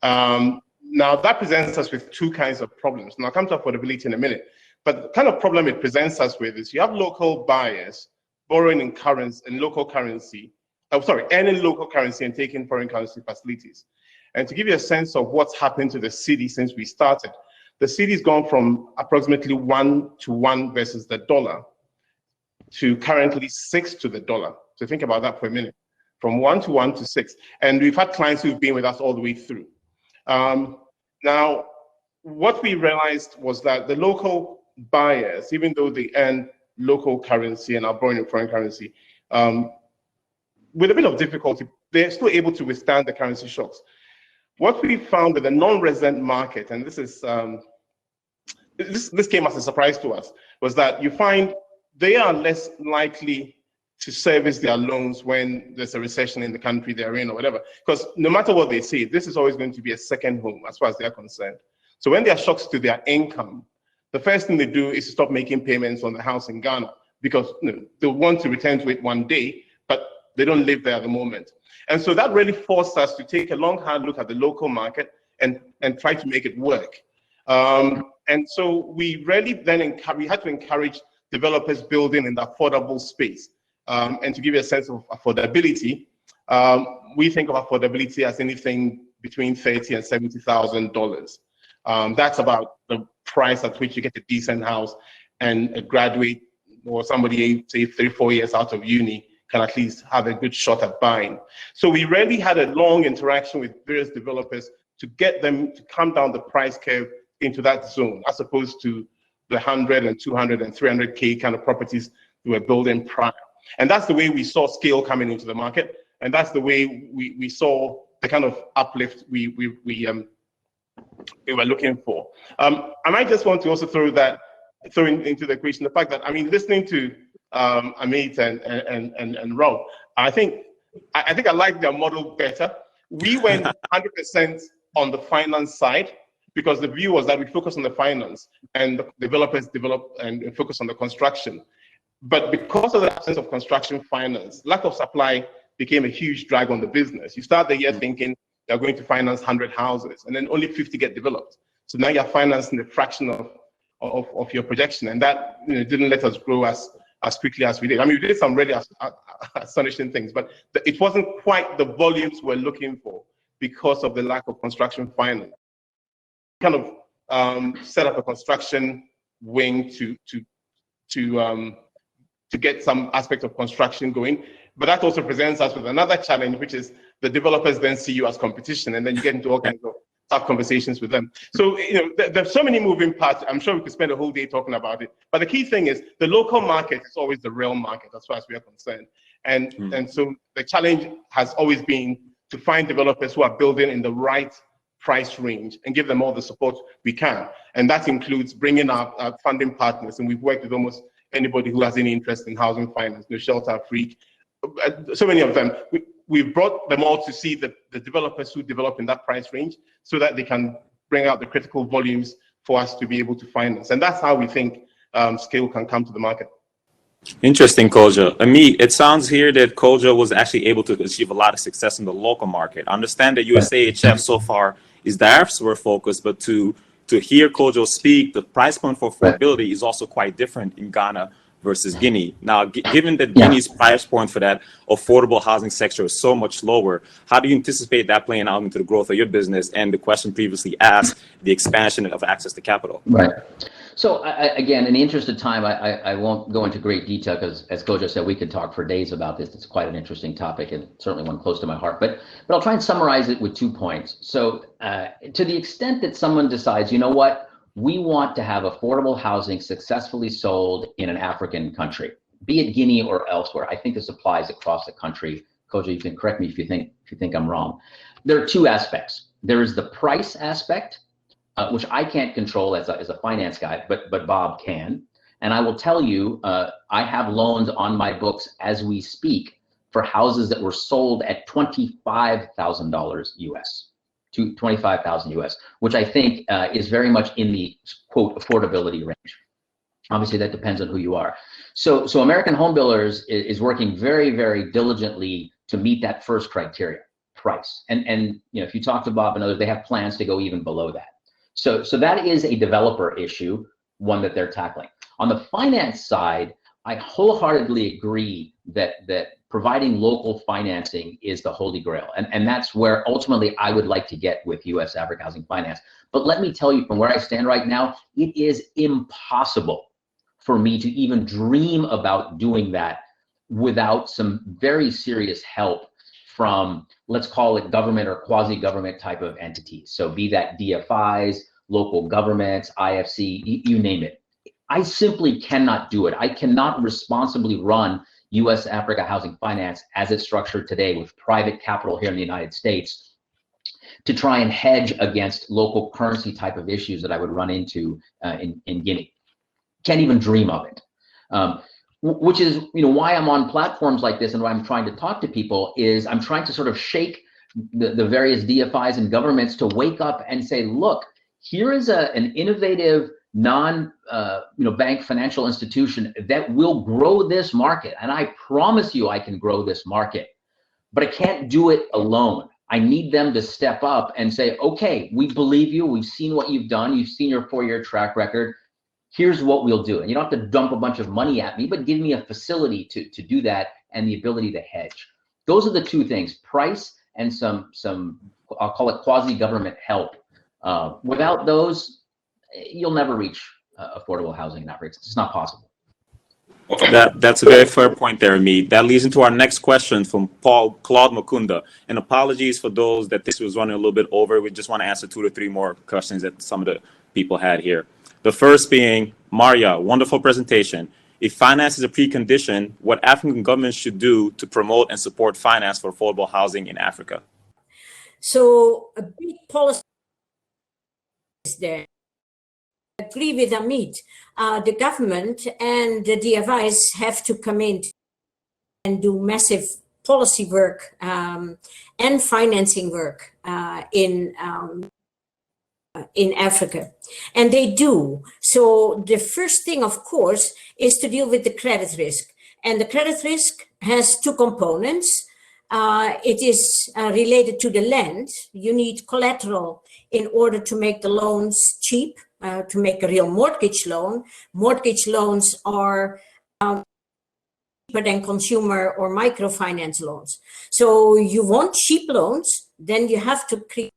Now that presents us with two kinds of problems. And I'll come to affordability in a minute. But the kind of problem it presents us with is you have local buyers borrowing in currency, in local currency, earning local currency and taking foreign currency facilities. And to give you a sense of what's happened to the city since we started, the city's gone from approximately 1 to 1 versus the dollar to currently 6 to the dollar. So think about that for a minute, from 1 to 1 to 6. And we've had clients who've been with us all the way through. Now, what we realized was that the local buyers, even though they earn local currency and are borrowing in foreign currency, with a bit of difficulty, they're still able to withstand the currency shocks. What we found with the non-resident market, and this came as a surprise to us, was that you find they are less likely to service their loans when there's a recession in the country they're in or whatever. Because no matter what they say, this is always going to be a second home as far as they're concerned. So when there are shocks to their income, the first thing they do is to stop making payments on the house in Ghana because they want to return to it one day, but they don't live there at the moment. And so that really forced us to take a long, hard look at the local market and try to make it work. And so we really then we had to encourage developers building in the affordable space. And to give you a sense of affordability, we think of affordability as anything between $30,000 and $70,000. That's about the price at which you get a decent house and a graduate or somebody, say 3-4 years out of uni, can at least have a good shot at buying. So we really had a long interaction with various developers to get them to come down the price curve into that zone, as opposed to the 100 and 200 and 300K kind of properties we were building prior. And that's the way we saw scale coming into the market. And that's the way we saw the kind of uplift we were looking for. I might just want to also throw into the equation the fact that, I mean, listening to Ameet and Rob, I think I like their model better. We went 100% on the finance side because the view was that we focus on the finance and the developers develop and focus on the construction. But because of the absence of construction finance, lack of supply became a huge drag on the business. You start the year thinking you're going to finance 100 houses and then only 50 get developed. So now you're financing a fraction of your projection, and that didn't let us grow as quickly as we did. I mean, we did some really astonishing things, but it wasn't quite the volumes we're looking for because of the lack of construction finance. Kind of set up a construction wing to get some aspect of construction going, but that also presents us with another challenge, which is the developers then see you as competition, and then you get into all kinds of tough conversations with them. So there's so many moving parts. I'm sure we could spend a whole day talking about it. But the key thing is the local market is always the real market as far as we are concerned. And so the challenge has always been to find developers who are building in the right price range and give them all the support we can. And that includes bringing our funding partners. And we've worked with almost anybody who has any interest in housing finance, Shelter Freak, so many of them. We've brought them all to see the developers who develop in that price range so that they can bring out the critical volumes for us to be able to finance. And that's how we think scale can come to the market. Interesting, Koja. Ameet, it sounds here that Koja was actually able to achieve a lot of success in the local market. I understand that USAHF so far is diaspora focused, but to hear Koja speak, the price point for affordability is also quite different in Ghana versus Guinea. Now, given that Guinea's price point for that affordable housing sector is so much lower, how do you anticipate that playing out into the growth of your business? And the question previously asked, the expansion of access to capital. Right. So again, in the interest of time, I won't go into great detail because, as Koja said, we could talk for days about this. It's quite an interesting topic and certainly one close to my heart. But I'll try and summarize it with 2 points. So to the extent that someone decides, you know what, we want to have affordable housing successfully sold in an African country, be it Guinea or elsewhere. I think this applies across the country. Koja, you can correct me if you think I'm wrong. There are 2 aspects. There is the price aspect, which I can't control as a finance guy, but Bob can. And I will tell you, I have loans on my books as we speak for houses that were sold at $25,000 US. To 25,000 US, which I think is very much in the quote affordability range. Obviously, that depends on who you are. So American Homebuilders is working very, very diligently to meet that first criteria, price. And you know, if you talk to Bob and others, they have plans to go even below that. So that is a developer issue, one that they're tackling. On the finance side, I wholeheartedly agree that providing local financing is the holy grail. And that's where ultimately I would like to get with US Africa Housing Finance. But let me tell you, from where I stand right now, it is impossible for me to even dream about doing that without some very serious help from, let's call it government or quasi-government type of entities. So be that DFIs, local governments, IFC, you name it. I simply cannot do it. I cannot responsibly run US Africa Housing Finance as it's structured today with private capital here in the United States to try and hedge against local currency type of issues that I would run into in Guinea. Can't even dream of it. Which is, you know, why I'm on platforms like this and why I'm trying to talk to people is I'm trying to sort of shake the various DFIs and governments to wake up and say, look, here is an innovative bank financial institution that will grow this market. And I promise you I can grow this market, but I can't do it alone. I need them to step up and say, okay, we believe you. We've seen what you've done. You've seen your 4-year track record. Here's what we'll do. And you don't have to dump a bunch of money at me, but give me a facility to do that and the ability to hedge. Those are the 2 things, price and some I'll call it quasi-government help. Without those, you'll never reach affordable housing in Africa. It's just not possible. That's a very fair point there, Ameet. That leads into our next question from Claude Makunda. And apologies for those that this was running a little bit over. We just want to answer 2 to 3 more questions that some of the people had here. The first being, Marja, wonderful presentation. If finance is a precondition, what African governments should do to promote and support finance for affordable housing in Africa? So a big policy is there. I agree with Ameet. The government and the DFIs have to come in and do massive policy work and financing work in Africa, and they do. So the first thing, of course, is to deal with the credit risk, and the credit risk has 2 components. It is related to the land. You need collateral in order to make the loans cheap, to make a real mortgage loan. Mortgage loans are cheaper than consumer or microfinance loans. So you want cheap loans, then you have to create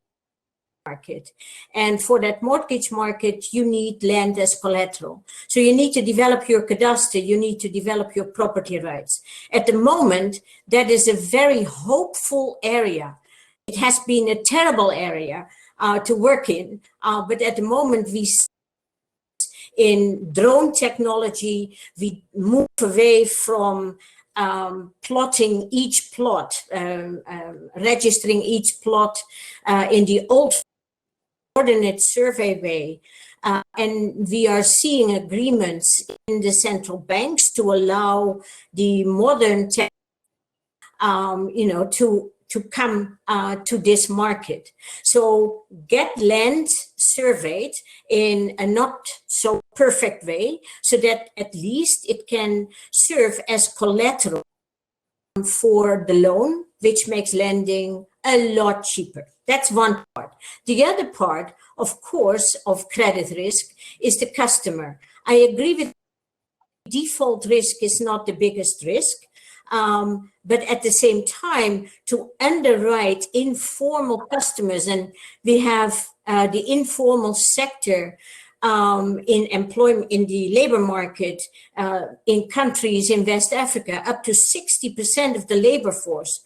a market. And for that mortgage market, you need land as collateral. So you need to develop your cadastre, you need to develop your property rights. At the moment, that is a very hopeful area. It has been a terrible area to work in, but at the moment we see in drone technology, we move away from plotting each plot, registering each plot in the old coordinate survey way. And we are seeing agreements in the central banks to allow the modern tech, to come to this market. So get land surveyed in a not so perfect way, so that at least it can serve as collateral for the loan, which makes lending a lot cheaper. That's one part. The other part, of course, of credit risk is the customer. I agree with default risk is not the biggest risk, but at the same time, to underwrite informal customers, and we have the informal sector in employment, in the labor market, in countries in West Africa, up to 60% of the labor force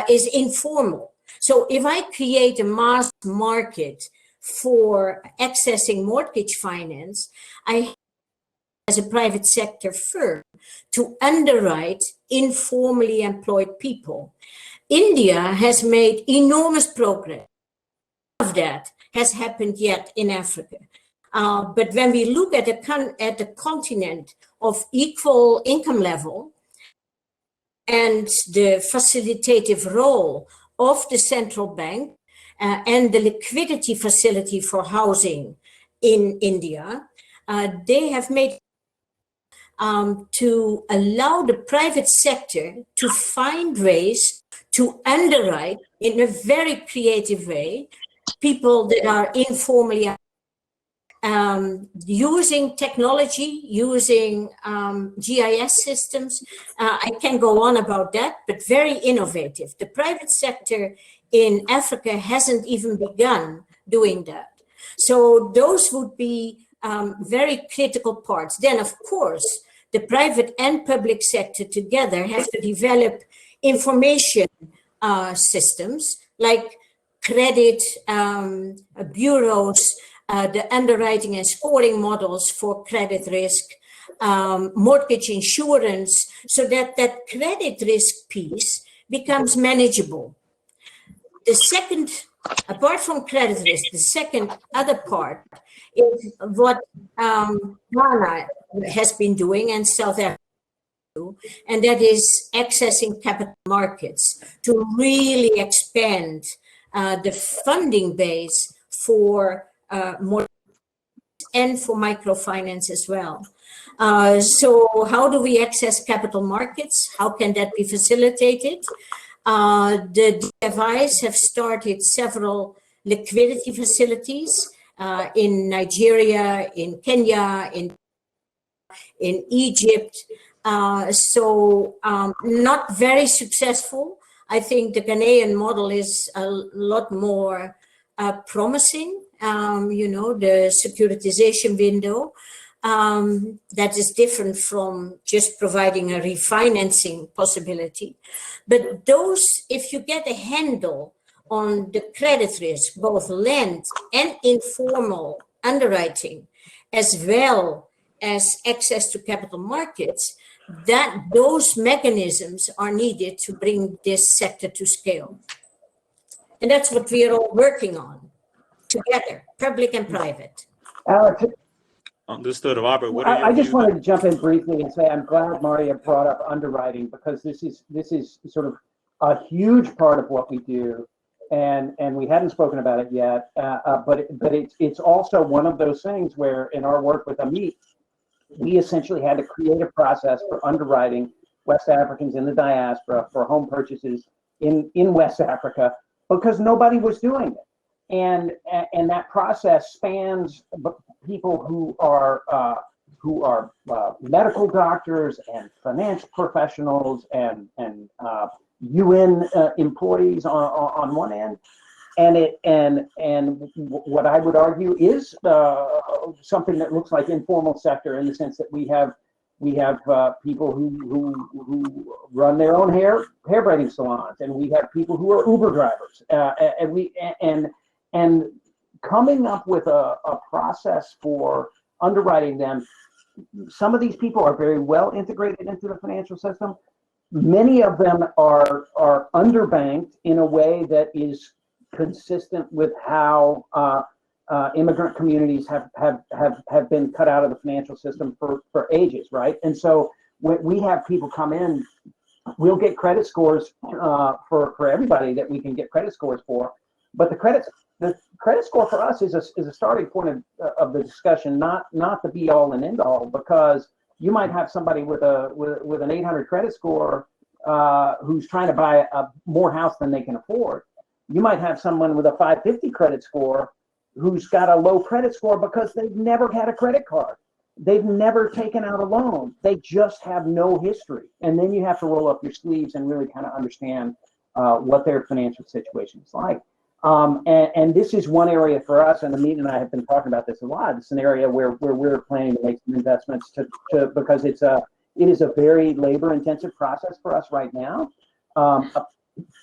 is informal. So if I create a mass market for accessing mortgage finance, I, as a private sector firm, to underwrite informally employed people. India has made enormous progress. None of that has happened yet in Africa. But when we look at the continent of equal income level and the facilitative role of the central bank and the liquidity facility for housing in India, they have made to allow the private sector to find ways to underwrite in a very creative way people that are informally using technology, using GIS systems. I can go on about that, but very innovative. The private sector in Africa hasn't even begun doing that. So those would be very critical parts. Then, of course, the private and public sector together have to develop information systems like credit bureaus, the underwriting and scoring models for credit risk, mortgage insurance, so that that credit risk piece becomes manageable. The second, apart from credit risk, the second other part is what Ghana has been doing and South Africa, and that is accessing capital markets to really expand the funding base for more and for microfinance as well. So how do we access capital markets? How can that be facilitated? The DFIs have started several liquidity facilities in Nigeria, in Kenya, in Egypt. Not very successful. I think the Ghanaian model is a lot more promising. The securitization window that is different from just providing a refinancing possibility. But those, if you get a handle on the credit risk, both lend and informal underwriting, as well as access to capital markets, that those mechanisms are needed to bring this sector to scale. And that's what we are all working on together, public and private. Alex, Understood. Robert, what are I just wanted to jump in briefly and say I'm glad Marja brought up underwriting, because this is sort of a huge part of what we do, and we hadn't spoken about it yet, but it's also one of those things where in our work with Ameet, we essentially had to create a process for underwriting West Africans in the diaspora for home purchases in West Africa, because nobody was doing it. And that process spans people who are medical doctors and financial professionals and UN employees on one end, and what I would argue is something that looks like informal sector, in the sense that we have people who run their own hair braiding salons, and we have people who are Uber drivers, and coming up with a process for underwriting them. Some of these people are very well integrated into the financial system. Many of them are underbanked in a way that is consistent with how immigrant communities have been cut out of the financial system for ages, right? And so when we have people come in we'll get credit scores for everybody that we can get credit scores for. But the credit score for us is a starting point of the discussion, not the be all and end all, because you might have somebody with an 800 credit score who's trying to buy a more house than they can afford. You might have someone with a 550 credit score who's got a low credit score because they've never had a credit card. They've never taken out a loan. They just have no history. And then you have to roll up your sleeves and really kind of understand what their financial situation is like. And this is one area for us, and Ameet and I have been talking about this a lot. It's an area where we're planning to make some investments because it is a very labor-intensive process for us right now.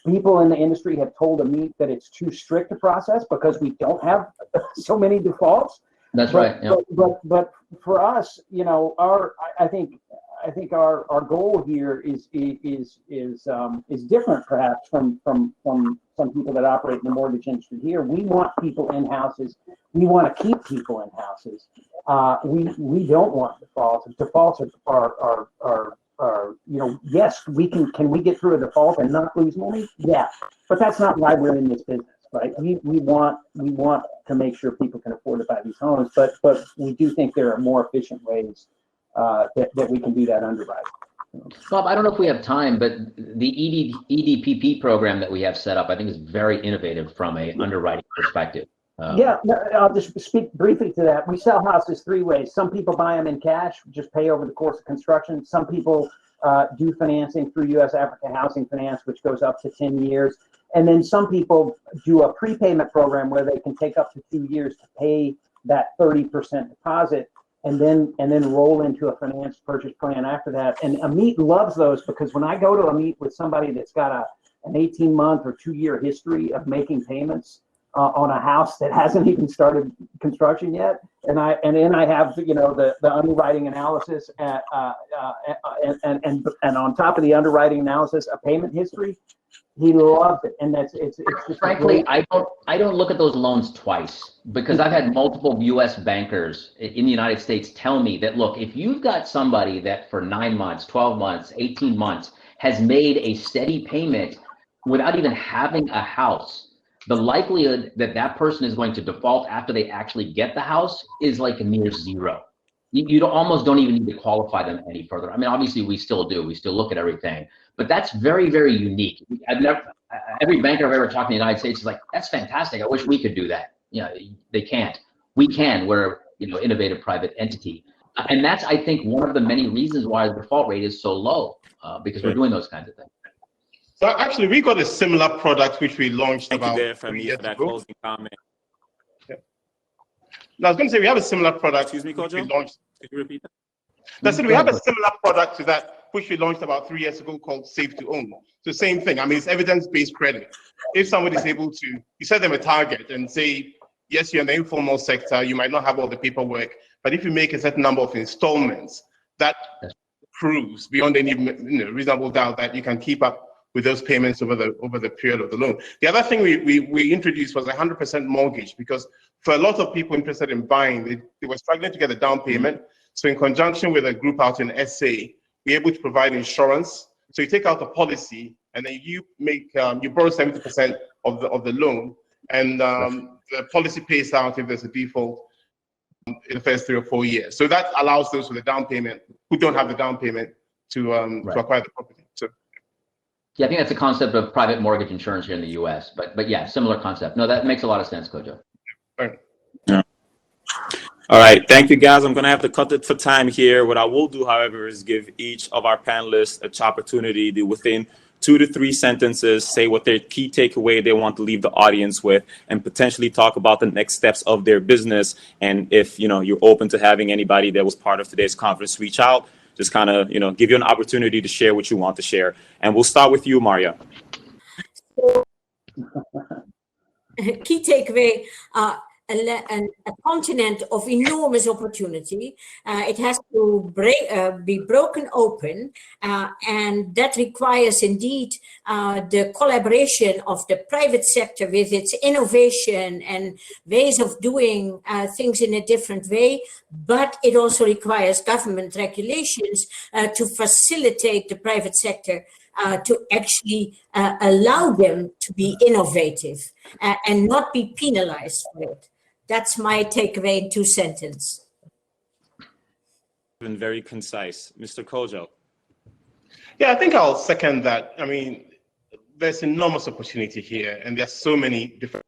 People in the industry have told Ameet that it's too strict a process because we don't have so many defaults. That's right. Yeah. But for us, you know, I think our goal here is different perhaps from some people that operate in the mortgage industry here. We want people in houses. We want to keep people in houses. We don't want defaults. Defaults are you know, yes, can we get through a default and not lose money? Yeah, but that's not why we're in this business, right? We want to make sure people can afford to buy these homes, but we do think there are more efficient ways that we can do that underwriting. Bob, I don't know if we have time, but the EDPP program that we have set up, I think is very innovative from a underwriting perspective. Yeah, I'll just speak briefly to that. We sell houses three ways. Some people buy them in cash, just pay over the course of construction. Some people do financing through USAHF Housing Finance, which goes up to 10 years. And then some people do a prepayment program where they can take up to 2 years to pay that 30% deposit and then roll into a finance purchase plan after that. And Ameet loves those because when I go to Ameet with somebody that's got an 18-month or 2-year history of making payments on a house that hasn't even started construction yet, and then I have, you know, the underwriting analysis and on top of the underwriting analysis, a payment history. He loves it, and it's just frankly, I don't look at those loans twice because I've had multiple U.S. bankers in the United States tell me that, look, if you've got somebody that for 9 months, 12 months, 18 months has made a steady payment without even having a house, the likelihood that that person is going to default after they actually get the house is like a near zero. You almost don't even need to qualify them any further. I mean, obviously we still do. We still look at everything, but that's very, very unique. Every banker I've ever talked to in the United States is like, that's fantastic. I wish we could do that. You know, they can't. We can. We're, you know, innovative private entity. And that's, I think, one of the many reasons why the default rate is so low because we're doing those kinds of things. So actually, we got a similar product which we launched about 3 years for that ago. closing comment. Yeah. Now, I was going to say we have a similar product. Excuse me, Kojo? We launched. Could you repeat that? That's it. We have a similar product to that which we launched about 3 years ago called Save to Own. So same thing. I mean, it's evidence-based credit. If somebody is able to, you set them a target and say, yes, you're in the informal sector, you might not have all the paperwork, but if you make a certain number of installments, that proves beyond any reasonable doubt that you can keep up with those payments over the period of the loan. The other thing we introduced was 100% mortgage, because for a lot of people interested in buying, they were struggling to get a down payment. So in conjunction with a group out in SA, we're able to provide insurance. So you take out a policy and then you borrow 70% of the loan, and the policy pays out if there's a default in the first 3 or 4 years. So that allows those with a down payment who don't have the down payment to acquire the property. So yeah, I think that's a concept of private mortgage insurance here in the U.S. But yeah, similar concept. No, that makes a lot of sense, Kojo. Right. Yeah. All right, thank you, guys. I'm going to have to cut it for time here. What I will do, however, is give each of our panelists an opportunity to, within 2 to 3 sentences, say what their key takeaway they want to leave the audience with, and potentially talk about the next steps of their business. And if you're open to having anybody that was part of today's conference reach out, just kind of give you an opportunity to share what you want to share. And we'll start with you, Marja. Key takeaway. A continent of enormous opportunity. It has to be broken open, and that requires indeed the collaboration of the private sector with its innovation and ways of doing things in a different way, but it also requires government regulations to facilitate the private sector to actually allow them to be innovative and not be penalized for it. That's my takeaway in 2 sentences. Been very concise. Mr. Kojo. Yeah, I think I'll second that. I mean, there's enormous opportunity here, and there's so many different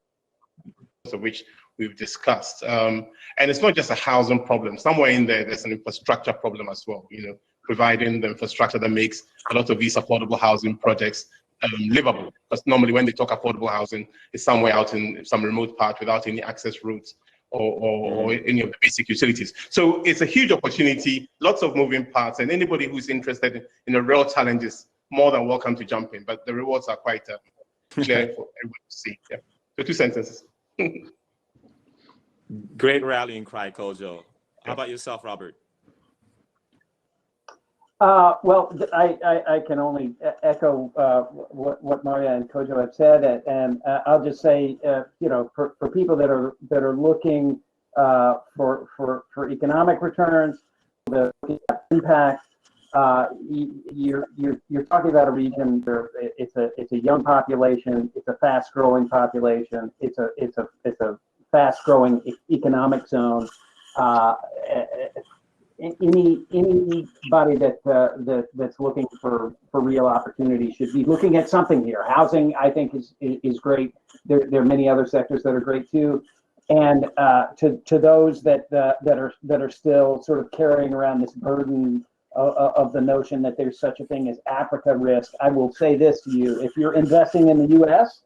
of which we've discussed. And it's not just a housing problem. Somewhere in there, there's an infrastructure problem as well, providing the infrastructure that makes a lot of these affordable housing projects livable. Because normally when they talk affordable housing, it's somewhere out in some remote part without any access routes or any of the basic utilities. So it's a huge opportunity, lots of moving parts, and anybody who's interested in the real challenges, more than welcome to jump in. But the rewards are quite clear for everyone to see. Yeah. So 2 sentences. Great rallying cry, Kojo. How about yourself, Robert? Well, I can only echo what Marja and Kojo have said, and I'll just say, for people that are looking for economic returns, the impact, you're talking about a region where it's a young population, it's a fast-growing population, it's a fast-growing economic zone. Anybody that's looking for real opportunity should be looking at something here. Housing, I think, is great. There are many other sectors that are great too. And to those that are still sort of carrying around this burden of the notion that there's such a thing as Africa risk, I will say this to you: if you're investing in the U.S.,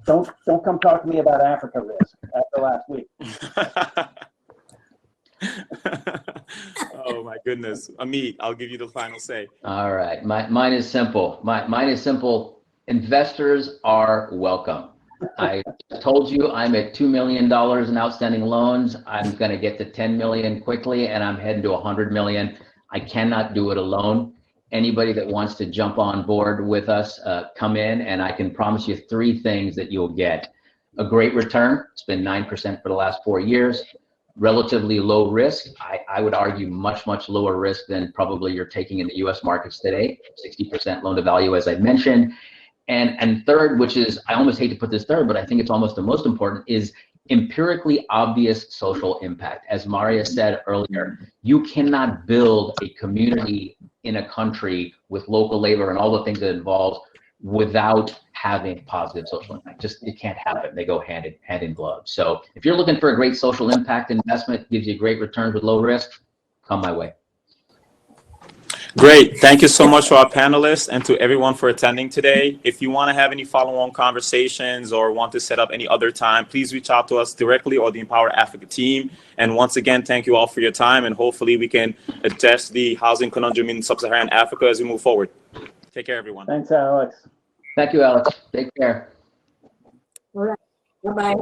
don't come talk to me about Africa risk after last week. Oh my goodness. Ameet, I'll give you the final say. All right, mine is simple. Mine is simple. Investors are welcome. I told you I'm at $2 million in outstanding loans. I'm going to get to 10 million quickly, and I'm heading to 100 million. I cannot do it alone. Anybody that wants to jump on board with us, come in, and I can promise you 3 things that you'll get. A great return. It's been 9% for the last 4 years. Relatively low risk. I would argue much lower risk than probably you're taking in the US markets today. 60% loan to value, as I mentioned. And third, which is, I almost hate to put this third, but I think it's almost the most important, is empirically obvious social impact. As Marja said earlier, you cannot build a community in a country with local labor and all the things that it involves without having positive social impact. Just, it can't happen. They go hand in glove. So if you're looking for a great social impact investment, gives you great returns with low risk, come my way. Great. Thank you so much to our panelists and to everyone for attending today. If you want to have any follow-on conversations or want to set up any other time, please reach out to us directly or the Empower Africa team. And once again, thank you all for your time, and hopefully we can address the housing conundrum in Sub-Saharan Africa as we move forward. Take care, everyone. Thanks, Alex. Thank you, Alex. Take care. All right. Bye-bye.